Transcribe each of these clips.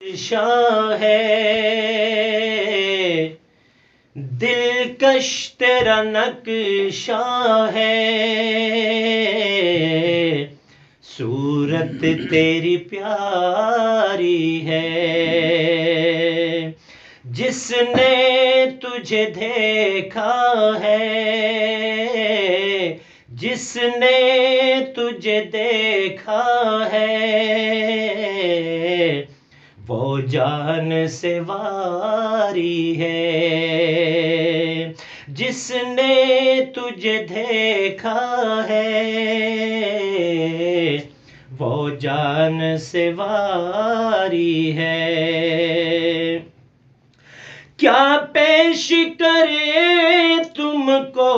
شاہ ہے دلکش تیرا نقشہ ہے، صورت تیری پیاری ہے، جس نے تجھے دیکھا ہے، جس نے تجھے دیکھا ہے، وہ جان سے واری ہے، جس نے تجھے دیکھا ہے، وہ جان سے واری ہے۔ کیا پیش کرے تم کو،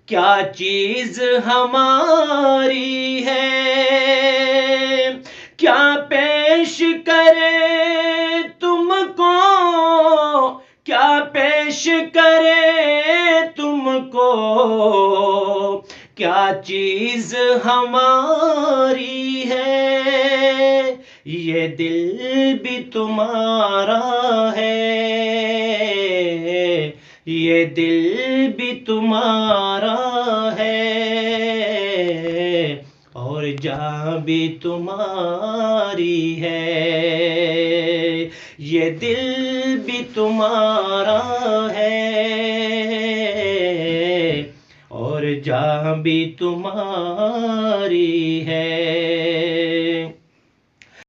کیا چیز ہماری ہے، کیا پیش کرے تم کو، کیا پیش کرے تم کو، کیا چیز ہماری ہے، یہ دل بھی تمہارا ہے، یہ دل بھی تمہارا ہے، اور جان بھی تمہاری ہے، یہ دل بھی تمہارا ہے، اور جان بھی تمہاری ہے۔